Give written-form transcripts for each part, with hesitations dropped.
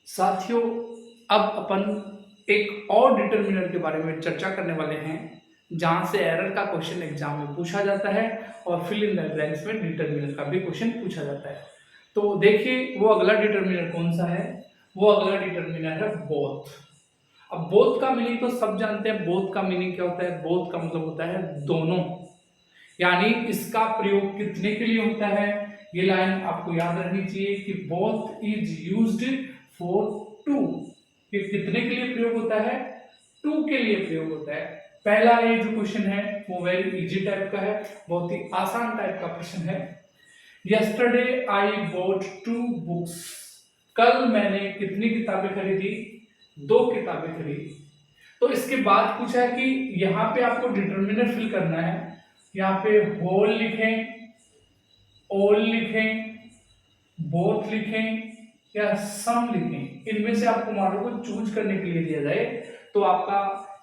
साथियों, अब अपन एक और डिटरमिनर के बारे में चर्चा करने वाले हैं जहां से एरर का क्वेश्चन एग्जाम में पूछा जाता है और फिल इन द ब्लैंक्स में डिटरमिनर का भी क्वेश्चन पूछा जाता है। तो देखिए वो अगला डिटरमिनर कौन सा है। वो अगला डिटरमिनर है बोथ। अब बोथ का मीनिंग तो सब जानते हैं। बोथ का मीनिंग क्या होता है? बोथ का मतलब होता है दोनों। यानी इसका प्रयोग कितने के लिए होता है? ये लाइन आपको याद रखनी चाहिए कि both is used for two. ये कितने के लिए प्रयोग होता है? टू के लिए प्रयोग होता है। पहला ये जो क्वेश्चन है वो वेरी इजी टाइप का है, बहुत ही आसान टाइप का क्वेश्चन है। Yesterday I bought two books. कल मैंने कितनी किताबें खरीदी? दो किताबें खरीदी। तो इसके बाद पूछा है कि यहाँ पे आपको डिटरमिनर फिल करना है। यहाँ पे होल लिखें, ऑल लिखें, बोथ लिखें या सम लिखें। इनमें से आपको मॉडल को चूज करने के लिए दिया जाए तो आपका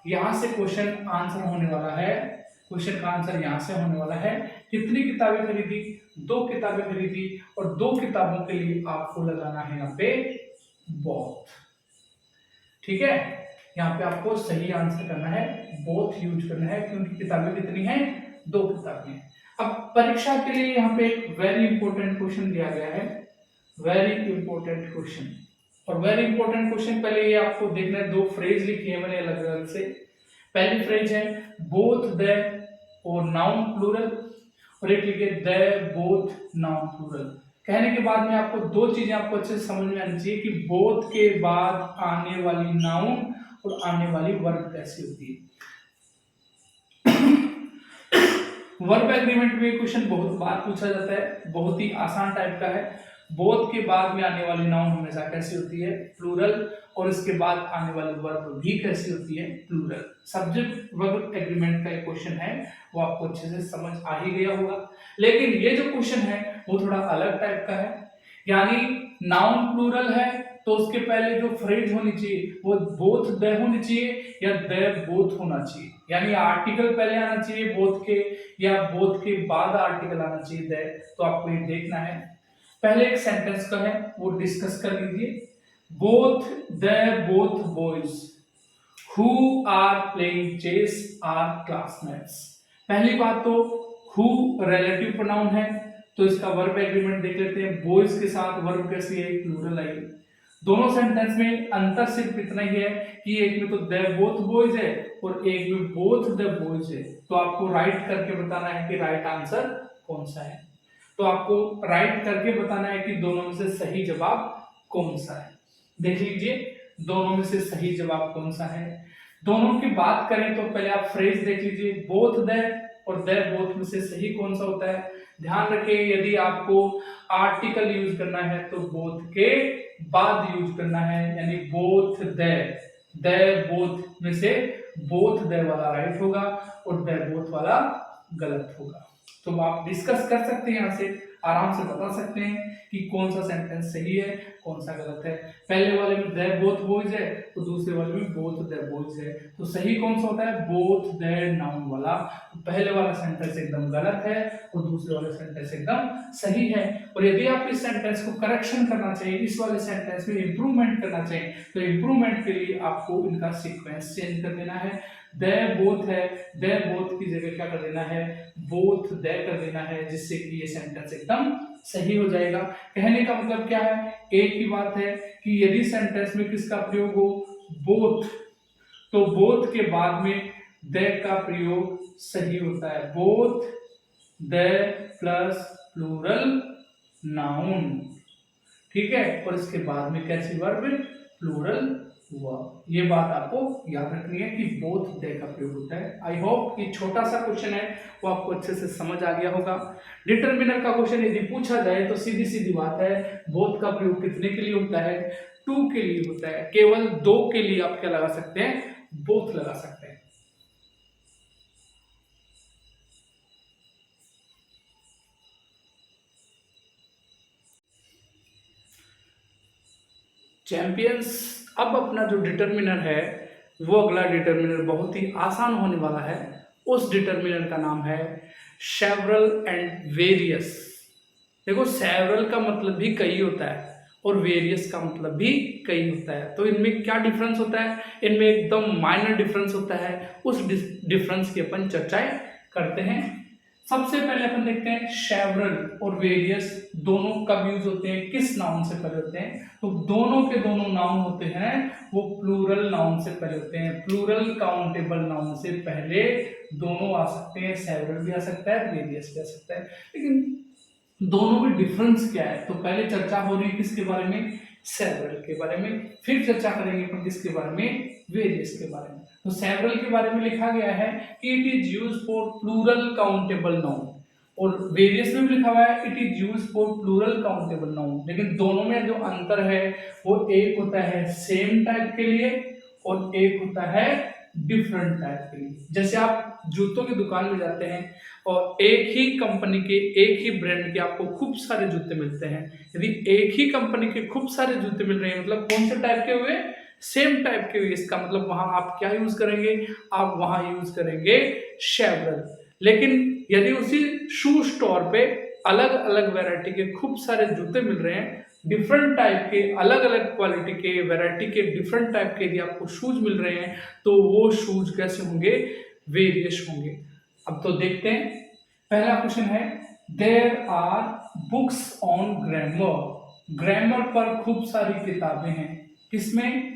यहां से क्वेश्चन आंसर होने वाला है। क्वेश्चन का आंसर यहां से होने वाला है कितनी किताबें खरीदी? दो किताबें खरीदी। और दो किताबों के लिए आपको लगाना है यहाँ पे बोथ। ठीक है, यहाँ पे आपको सही आंसर करना है, बोथ यूज करना है क्योंकि किताबें कितनी हैं? दो किताबें हैं। अब परीक्षा के लिए यहाँ पे एक वेरी इंपॉर्टेंट क्वेश्चन दिया गया है, वेरी इंपॉर्टेंट क्वेश्चन। और वेरी इंपॉर्टेंट क्वेश्चन पहले ये आपको देखना है, दो फ्रेज लिखी है मैंने अलग अलग से। पहली फ्रेज है बोथ द और नाउन प्लूरल, और एक लिखे द बोथ नाउन प्लूरल। कहने के बाद में आपको दो चीजें आपको अच्छे से समझ में आनी चाहिए कि बोथ के बाद आने वाली नाउन और आने वाली वर्ब कैसी होती है। वर्ब एग्रीमेंट में क्वेश्चन बहुत बार पूछा जाता है, बहुत ही आसान टाइप का है। बोथ के बाद में आने वाली नाउन हमेशा कैसी होती है? प्लूरल। और इसके बाद आने वाली वर्ब भी कैसी होती है? प्लूरल। सब्जेक्ट वर्ब एग्रीमेंट का एक क्वेश्चन है, वो आपको अच्छे से समझ आ ही गया होगा। लेकिन ये जो क्वेश्चन है वो थोड़ा अलग टाइप का है। यानी नाउन प्लूरल है तो उसके पहले जो फ्रेज होनी चाहिए वो बोथ द होनी चाहिए या द बोथ होना चाहिए। यानी आर्टिकल पहले आना चाहिए बोथ के या बोथ के बाद आर्टिकल आना चाहिए द। तो आपको ये देखना है। पहले एक सेंटेंस का है वो डिस्कस कर लीजिए। Both the both boys who are playing chess are classmates. पहली बात तो हु रिलेटिव प्रोनाउन है तो इसका वर्ब एग्रीमेंट देख लेते हैं। बॉयज के साथ वर्ब कैसी है? प्लूरल आई। दोनों सेंटेंस में अंतर सिर्फ इतना ही है कि एक में तो द बोथ बॉयज है और एक में बोथ द बॉयज है। तो आपको राइट करके बताना है कि राइट आंसर कौन सा है। तो आपको राइट करके बताना है कि दोनों में से सही जवाब कौन सा है। देख लीजिए दोनों में से सही जवाब कौन सा है। दोनों की बात करें तो पहले आप फ्रेज देख लीजिए, बोथ द और द बोथ में से सही कौन सा होता है। ध्यान रखें यदि आपको आर्टिकल यूज करना है तो बोथ के बाद यूज करना है। यानी बोथ द बोथ में से बोथ द वाला राइट होगा और द बोथ वाला गलत होगा। तो आप डिस्कस कर सकते हैं, यहाँ से आराम से बता सकते हैं कि कौन सा सेंटेंस सही है कौन सा गलत है। पहले वाले में द बोथ बॉयज है तो दूसरे वाले में बोथ द बॉयज है। तो सही कौन सा होता है? बोथ द नाउन वाला। तो पहले वाला सेंटेंस एकदम गलत है और दूसरे वाले सेंटेंस एकदम सही है। और यदि आप इस सेंटेंस को करेक्शन करना चाहिए, इस वाले सेंटेंस में इंप्रूवमेंट करना चाहिए, तो इंप्रूवमेंट के लिए आपको इनका सीक्वेंस चेंज कर देना है। द बोथ है, द बोथ की जगह क्या कर देना है? बोथ द कर देना है, जिससे कि ये सेंटेंस एकदम सही हो जाएगा। कहने का मतलब क्या है? एक ही बात है कि यदि सेंटेंस में किसका प्रयोग हो? बोथ, तो बोथ के बाद में द का प्रयोग सही होता है। Both the plus plural noun. ठीक है, और इसके बाद में कैसी वर्ब? Plural verb. ये बात आपको याद रखनी है कि बोथ दे का प्रयोग होता है। आई होप कि छोटा सा क्वेश्चन है वो आपको अच्छे से समझ आ गया होगा। डिटरमिनर का क्वेश्चन यदि पूछा जाए तो सीधी सीधी बात है, बोथ का प्रयोग कितने के लिए होता है? टू के लिए होता है। केवल दो के लिए आप क्या लगा सकते हैं? बोथ लगा सकते हैं। चैंपियंस, अब अपना जो डिटरमिनर है वो अगला डिटरमिनर बहुत ही आसान होने वाला है। उस डिटरमिनर का नाम है सेवरल एंड वेरियस। देखो सेवरल का मतलब भी कई होता है और वेरियस का मतलब भी कई होता है। तो इनमें क्या डिफरेंस होता है? इनमें एकदम माइनर डिफरेंस होता है। उस डिफरेंस की अपन चर्चाएं करते हैं। सबसे पहले अपन देखते हैं सेवरल और वेरियस दोनों कब यूज होते हैं, किस नाउन से पहले होते हैं। तो दोनों के दोनों नाउन होते हैं वो प्लूरल नाउन से पहले होते हैं। प्लूरल काउंटेबल नाउन से पहले दोनों आ सकते हैं, सेवरल भी आ सकता है, वेरियस भी आ सकता है। लेकिन दोनों में डिफरेंस क्या है? तो पहले चर्चा हो रही है किसके बारे में? सेवरल के बारे में। फिर चर्चा करेंगे अपन किसके बारे में? वेरियस के बारे में। तो सेवरल के बारे में लिखा गया है कि it is used for plural countable noun, और वेरियस में भी लिखा हुआ है it is used for plural countable noun. लेकिन दोनों में जो अंतर है वो एक होता है सेम टाइप के लिए और एक होता है डिफरेंट टाइप के लिए। जैसे आप जूतों की दुकान में जाते हैं और एक ही कंपनी के, एक ही ब्रांड के आपको खूब सारे जूते मिलते हैं। यदि एक ही कंपनी के खूब सारे जूते मिल रहे हैं, मतलब कौन से टाइप के हुए? सेम टाइप के हुए। इसका मतलब वहां आप क्या यूज करेंगे? आप वहां यूज करेंगे सेवरल। लेकिन यदि उसी शू स्टोर पे अलग अलग वैरायटी के खूब सारे जूते मिल रहे हैं, डिफरेंट टाइप के, अलग अलग क्वालिटी के, वैरायटी के, डिफरेंट टाइप के यदि आपको शूज मिल रहे हैं, तो वो शूज कैसे होंगे? वेरियस होंगे। अब तो देखते हैं। पहला क्वेश्चन है there are books on grammar. Grammar पर खूब सारी किताबें हैं। किसमें?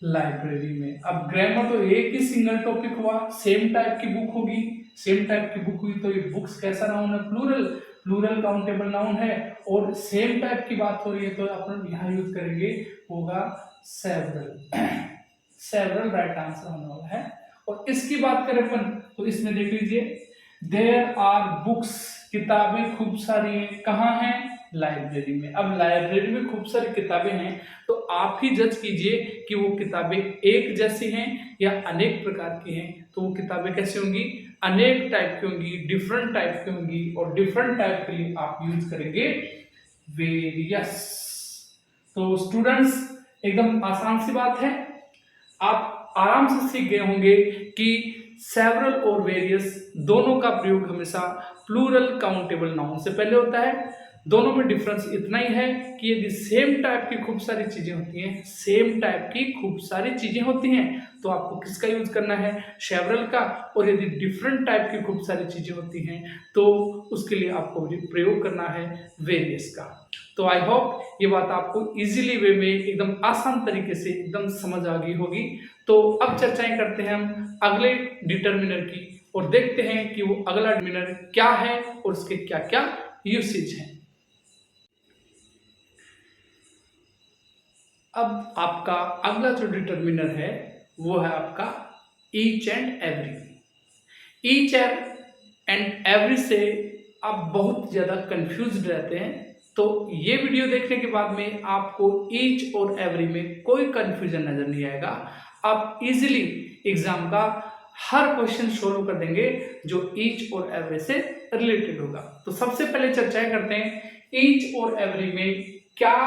लाइब्रेरी में। अब ग्रामर तो एक ही सिंगल टॉपिक हुआ, सेम टाइप की बुक होगी। सेम टाइप की बुक हुई तो ये बुक्स कैसा नाउन है? प्लूरल। प्लूरल काउंटेबल नाउन है और सेम टाइप की बात हो रही है तो अपन यहाँ यूज करेंगे होगा सेवरल। सेवरल राइट आंसर होने वाला है। और इसकी बात करें अपन तो इसमें देख लीजिए देयर आर बुक्स, किताबें खूब सारी हैं। कहाँ हैं? लाइब्रेरी में। अब लाइब्रेरी में खूब सारी किताबें हैं तो आप ही जज कीजिए कि वो किताबें एक जैसी हैं या अनेक प्रकार की हैं। तो वो किताबें कैसी होंगी? अनेक टाइप की होंगी, डिफरेंट टाइप की होंगी, और डिफरेंट टाइप के लिए आप यूज करेंगे वेरियस। तो स्टूडेंट्स एकदम आसान सी बात है, आप आराम से सीख गए होंगे कि सेवरल और वेरियस दोनों का प्रयोग हमेशा प्लूरल काउंटेबल नाउन से पहले होता है। दोनों में डिफरेंस इतना ही है कि यदि सेम टाइप की खूब सारी चीजें होती हैं, सेम टाइप की खूब सारी चीजें होती हैं, तो आपको किसका यूज करना है? सेवरल का। और यदि डिफरेंट टाइप की खूब सारी चीजें होती हैं तो उसके लिए आपको प्रयोग करना है वेरियस का। तो आई होप ये बात आपको इजीली वे में एकदम आसान तरीके से एकदम समझ आ गई होगी। तो अब चर्चाएं करते हैं हम अगले डिटर्मिनर की और देखते हैं कि वो अगला डिटर्मिनर क्या है और उसके क्या क्या यूसेज हैं। अब आपका अगला जो डिटर्मिनर है वो है आपका each and every. Each and every से आप बहुत ज्यादा कंफ्यूज्ड रहते हैं, तो ये वीडियो देखने के बाद में आपको ईच और एवरी में कोई कंफ्यूजन नजर नहीं आएगा। आप इजीली एग्जाम का हर क्वेश्चन सोल्व कर देंगे जो ईच और एवरी से रिलेटेड होगा। तो सबसे पहले चर्चाएं करते हैं ईच और एवरी में क्या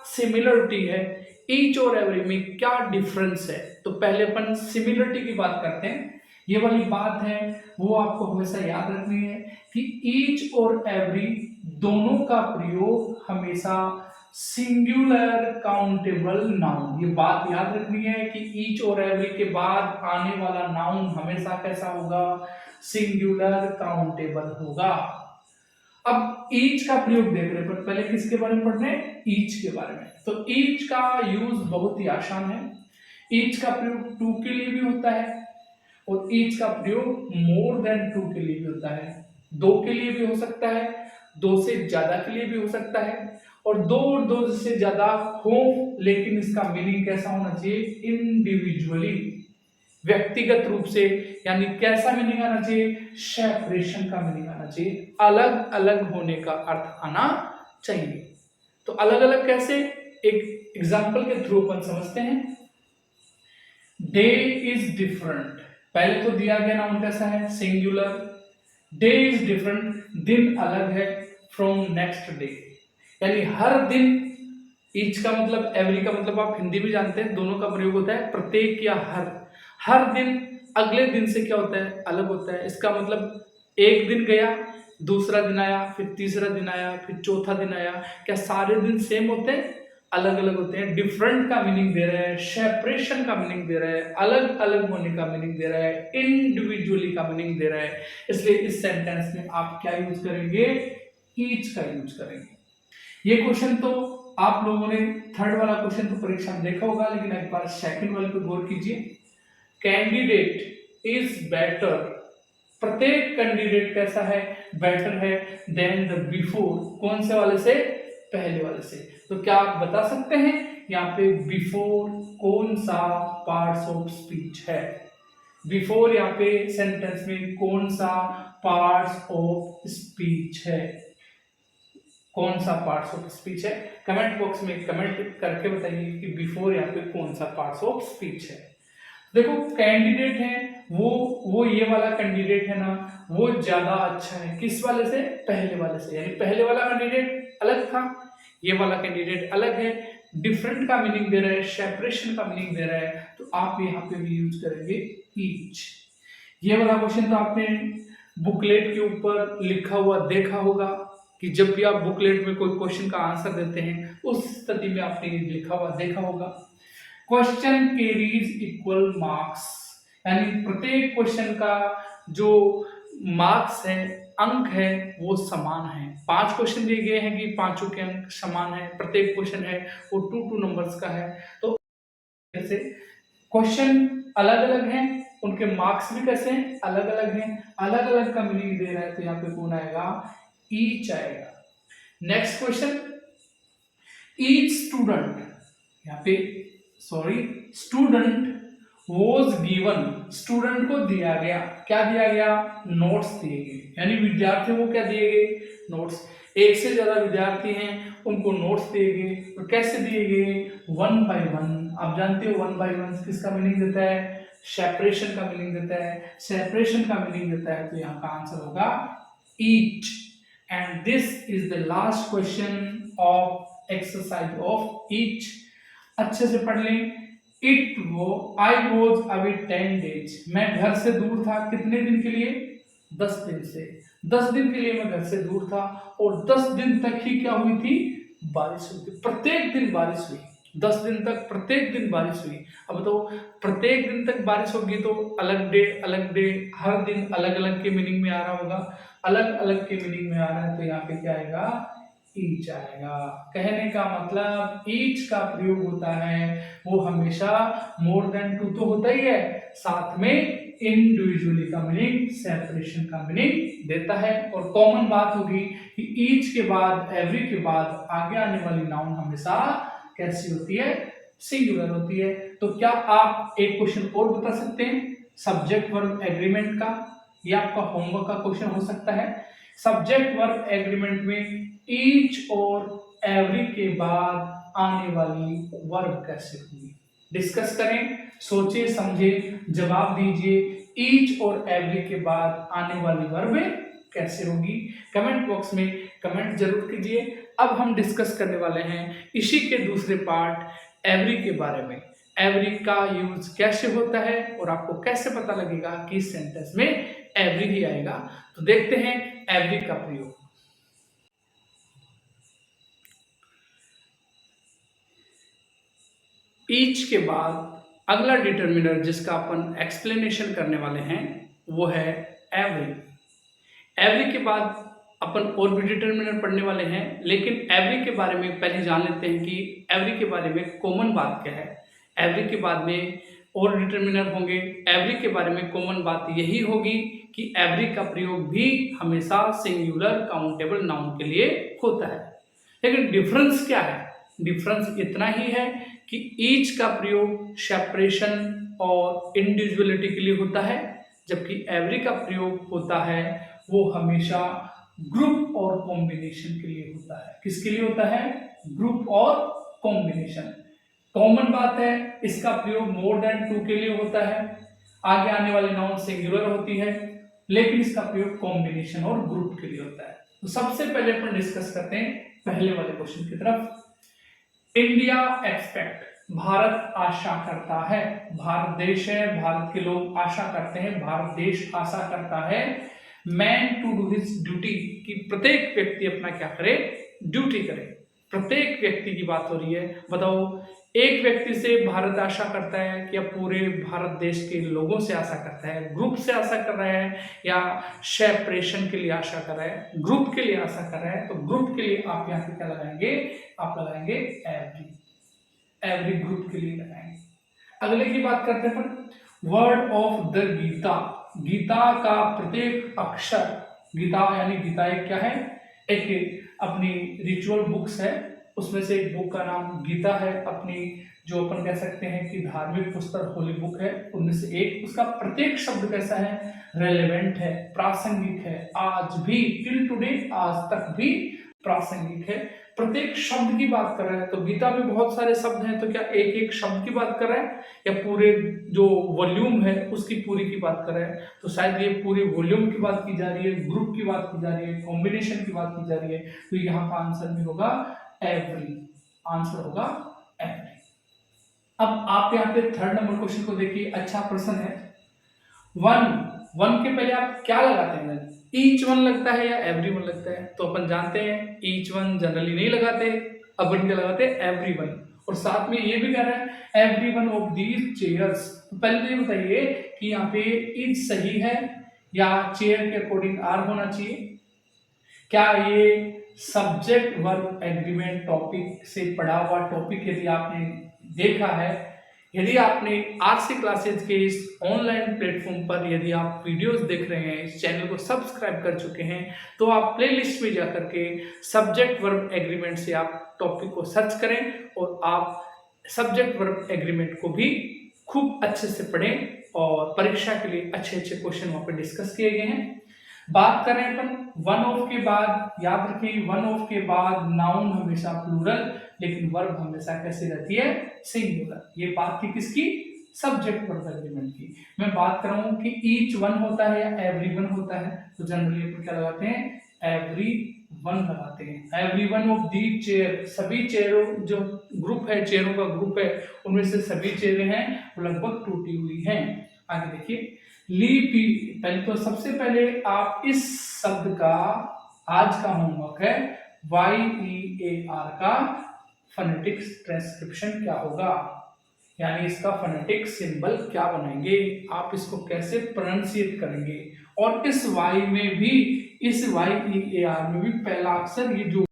सिमिलरिटी है, ईच और एवरी में क्या डिफरेंस है। तो पहले अपन सिमिलरिटी की बात करते हैं। ये वाली बात है वो आपको हमेशा याद रखनी है कि ईच और एवरी दोनों का प्रयोग हमेशा सिंगुलर काउंटेबल नाउन, ये बात याद रखनी है कि ईच और एवरी के बाद आने वाला नाउन हमेशा कैसा होगा? सिंगुलर काउंटेबल होगा। अब ईच का प्रयोग देख रहे हैं, पहले किसके बारे में पढ़ने? ईच के बारे में। तो ईच का यूज बहुत ही आसान है। ईच का प्रयोग टू के लिए भी होता है और ईच का प्रयोग मोर देन टू के लिए भी होता है। दो के लिए भी हो सकता है, दो से ज्यादा के लिए भी हो सकता है, और दो से ज्यादा हो, लेकिन इसका मीनिंग कैसा होना चाहिए? इंडिविजुअली, व्यक्तिगत रूप से। यानी कैसा मीनिंग आना चाहिए? सेपरेशन का मीनिंग आना चाहिए, अलग अलग होने का अर्थ आना चाहिए। तो अलग अलग कैसे? एक एग्जांपल के थ्रू अपन समझते हैं। डे इज डिफरेंट, पहले तो दिया गया नाउन कैसा है? सिंगुलर। डे इज डिफरेंट, दिन अलग है, फ्रॉम नेक्स्ट डे, यानी हर दिन। ईच का मतलब, एवरी का मतलब आप हिंदी में जानते हैं, दोनों का प्रयोग होता है प्रत्येक या हर दिन अगले दिन से क्या होता है? अलग होता है। इसका मतलब एक दिन गया, दूसरा दिन आया, फिर तीसरा दिन आया, फिर चौथा दिन आया। क्या सारे दिन सेम होते हैं? अलग अलग होते हैं, डिफरेंट का मीनिंग दे रहा है, सेपरेशन का मीनिंग दे रहा है, अलग अलग होने का मीनिंग दे रहा है, इंडिविजुअली का मीनिंग दे रहा है। इसलिए इस सेंटेंस में आप क्या यूज करेंगे, ईच का यूज करेंगे। ये क्वेश्चन तो आप लोगों ने थर्ड वाला क्वेश्चन तो परीक्षा में देखा होगा, लेकिन एक बार सेकंड वाले पे गौर कीजिए। कैंडिडेट इज बेटर, प्रत्येक कैंडिडेट कैसा है, बेटर है देन द बिफोर, कौन से वाले से, पहले वाले से। तो क्या आप बता सकते हैं यहाँ पे बिफोर कौन सा पार्ट्स ऑफ स्पीच है, बिफोर यहाँ पे सेंटेंस में कौन सा पार्ट्स ऑफ स्पीच है, कौन सा पार्ट्स ऑफ स्पीच है। कमेंट बॉक्स में कमेंट करके बताइए कि बिफोर यहाँ पे कौन सा पार्ट्स ऑफ स्पीच है। देखो कैंडिडेट है वो ये वाला कैंडिडेट है ना, वो ज्यादा अच्छा है किस वाले से, पहले वाले से, यानी पहले वाला कैंडिडेट अलग था, ये वाला कैंडिडेट अलग है, डिफरेंट का मीनिंग दे रहा है, सेपरेशन का मीनिंग दे रहा है, तो आप यहाँ पे भी यूज करेंगे ईच। ये वाला क्वेश्चन तो आपने बुकलेट के ऊपर लिखा हुआ देखा होगा कि जब भी आप बुकलेट में कोई क्वेश्चन का आंसर देते हैं उस स्थिति में आपने लिखा हुआ देखा होगा। क्वेश्चन कैरीज इक्वल मार्क्स, यानी प्रत्येक क्वेश्चन का जो मार्क्स है, अंक है, वो समान है। 5 क्वेश्चन दिए गए हैं कि पांचों के अंक समान है, प्रत्येक क्वेश्चन है वो 2 नंबर्स का है। तो जैसे क्वेश्चन अलग अलग हैं, उनके मार्क्स भी कैसे हैं, अलग अलग हैं, अलग अलग का मीनिंग दे रहा है, तो यहाँ पे कौन आएगा, ईच आएगा। नेक्स्ट क्वेश्चन, ईच स्टूडेंट, यहाँ पे sorry student was given, student को दिया गया, क्या दिया गया, नोट्स दिए गए, यानी विद्यार्थियों को क्या दिए गए, नोट्स। एक से ज्यादा विद्यार्थी हैं उनको नोट्स दिए गए, तो कैसे दिए गए, 1 by 1। आप जानते हो 1 by 1 किसका मीनिंग देता है, सेपरेशन का मीनिंग देता है, सेपरेशन का मीनिंग देता है, तो यहाँ का आंसर होगा each. And this is the last question of exercise of each. अच्छे से पढ़ लें। आई वॉज अवे 10 days, मैं घर से दूर था कितने दिन के लिए, 10 दिन से, 10 दिन के लिए मैं घर से दूर था, और 10 दिन तक ही क्या हुई थी, बारिश हुई थी, प्रत्येक दिन बारिश हुई, 10 दिन तक प्रत्येक दिन बारिश हुई। अब तो प्रत्येक दिन तक बारिश होगी तो अलग डे हर दिन अलग अलग के मीनिंग में आ रहा होगा, अलग अलग के मीनिंग में आ रहा है, तो यहाँ पे क्या आएगा, ईच आएगा। कहने का मतलब ईच का प्रयोग होता है वो हमेशा मोर देन 2 तो होता ही है, साथ में इंडिविजुअली का मीनिंग, सेपरेशन का मीनिंग देता है। और कॉमन बात होगी कि ईच के बाद, एवरी के बाद आगे आने वाली नाउन हमेशा कैसी होती है, सिंगुलर होती है। तो क्या आप एक क्वेश्चन और बता सकते हैं सब्जेक्ट वर्ब एग्रीमेंट का, यह आपका होमवर्क का क्वेश्चन हो सकता है। सब्जेक्ट वर्ब एग्रीमेंट में ईच और एवरी के बाद आने वाली वर्ब कैसे होगी, डिस्कस करें, सोचे समझे, जवाब दीजिए। ईच और एवरी के बाद आने वाली वर्ब कैसे होगी, कमेंट बॉक्स में कमेंट जरूर कीजिए। अब हम डिस्कस करने वाले हैं इसी के दूसरे पार्ट एवरी के बारे में। एवरी का यूज कैसे होता है और आपको कैसे पता लगेगा कि इस सेंटेंस में एवरी ही आएगा। तो देखते हैं एवरी का प्रयोग। ईच के बाद अगला डिटर्मिनर जिसका अपन एक्सप्लेनेशन करने वाले हैं वो है एवरी। एवरी के बाद अपन और भी डिटर्मिनर पढ़ने वाले हैं, लेकिन एवरी के बारे में पहले जान लेते हैं कि एवरी के बारे में कॉमन बात क्या है। एवरी के बाद में और डिटर्मिनर होंगे, एवरी के बारे में कॉमन बात यही होगी कि एवरी का प्रयोग भी हमेशा सिंगुलर काउंटेबल नाउन के लिए होता है। लेकिन डिफरेंस क्या है, डिफरेंस इतना ही है कि ईच का प्रयोग सेपरेशन और इंडिविजुअलिटी के लिए होता है, जबकि एवरी का प्रयोग होता है वो हमेशा ग्रुप और कॉम्बिनेशन के लिए होता है। किसके लिए होता है, ग्रुप और कॉम्बिनेशन। कॉमन बात है इसका प्रयोग मोर देन 2 के लिए होता है, आगे आने वाली नाउन सिंगुलर होती है, लेकिन इसका प्रयोग कॉम्बिनेशन और ग्रुप के लिए होता है। तो सबसे पहले अपन डिस्कस करते हैं पहले वाले क्वेश्चन की तरफ। इंडिया एक्सपेक्ट, भारत आशा करता है, भारत देश है, भारत के लोग आशा करते हैं, भारत देश आशा करता है man to do his duty, कि प्रत्येक व्यक्ति अपना क्या करे, ड्यूटी करे। प्रत्येक व्यक्ति की बात हो रही है। बताओ, एक व्यक्ति से भारत आशा करता है या पूरे भारत देश के लोगों से आशा करता है, ग्रुप से आशा कर रहा है या सेपरेशन के लिए आशा कर रहा है, ग्रुप के लिए आशा कर रहा है? तो ग्रुप के लिए आप यहाँ पे क्या लगाएंगे? आप लगाएंगे एवरी, एवरी ग्रुप के लिए लगाएंगे। अगले की बात करते हैं अपन, word of the Gita. Gita का प्रत्येक अक्षर, गीता यानी गीता एक क्या है? एक अपनी रिचुअल बुक्स है, उसमें से एक बुक का नाम गीता है, अपनी जो अपन कह सकते हैं कि धार्मिक पुस्तक होली बुक है, उनमें से एक। उसका प्रत्येक शब्द कैसा है? रेलेवेंट है, प्रासंगिक है, आज भी, टिल टुडे, आज तक भी प्रासंगिक है। प्रत्येक शब्द की बात कर रहा है, तो गीता में बहुत सारे शब्द हैं, तो क्या एक एक शब्द की बात कर रहा है या पूरे जो वॉल्यूम है उसकी पूरी की बात कर रहा है? तो शायद ये पूरे वॉल्यूम की बात की जा रही है, ग्रुप की बात की जा रही है, कॉम्बिनेशन की बात की जा रही है। तो यहाँ का आंसर भी होगा एवरी, आंसर होगा एवरी। अब आप यहाँ पे थर्ड नंबर क्वेश्चन को देखिए, अच्छा प्रश्न है। वन के पहले आप क्या लगाते हैं? ईच वन लगता है या एवरी वन लगता है? तो अपन जानते हैं ईच वन जनरली नहीं लगाते, अपन क्या लगाते हैं? Every one. और साथ में ये भी कह रहा है every one of these chairs. तो पहले तो ये बताइए कि यहाँ पे ईच सही है या चेयर के अकॉर्डिंग आर होना चाहिए? क्या ये सब्जेक्ट वर्ब एग्रीमेंट टॉपिक से पढ़ा हुआ टॉपिक यदि आपने देखा है, यदि आपने आरसी क्लासेज के इस ऑनलाइन प्लेटफॉर्म पर यदि आप वीडियोस देख रहे हैं, इस चैनल को सब्सक्राइब कर चुके हैं, तो आप प्लेलिस्ट में जाकर के सब्जेक्ट वर्ब एग्रीमेंट से आप टॉपिक को सर्च करें और आप सब्जेक्ट वर्ब एग्रीमेंट को भी खूब अच्छे से पढ़ें और परीक्षा के लिए अच्छे अच्छे क्वेश्चन वहाँ पर डिस्कस किए गए हैं। बात करें अपन वन ऑफ के बाद, याद रखिए वन ऑफ के बाद नाउन हमेशा प्लूरल, लेकिन वर्ब हमेशा कैसे रहती है? सिंगुलर। ये बात थी किसकी? सब्जेक्ट वर्ब एग्रीमेंट की। मैं बात कर रहा हूं कि ईच वन होता है या एवरी वन होता है, तो जनरली अपन क्या लगाते हैं? एवरी वन लगाते हैं। Every one of the chair, सभी चेयरों, जो ग्रुप है, चेयरों का ग्रुप है, उनमें से सभी चेयरें हैं वो लगभग टूटी हुई हैं। आगे देखिए, लीपी। पहले तो सबसे पहले आप इस शब्द का, आज का होमवर्क है, YEAR का फोनेटिक्स ट्रांसक्रिप्शन क्या होगा, यानी इसका फोनेटिक सिंबल क्या बनाएंगे, आप इसको कैसे प्रोनाउंसिएट करेंगे। और इस Y में भी, इस YEAR में भी पहला अक्षर ये जो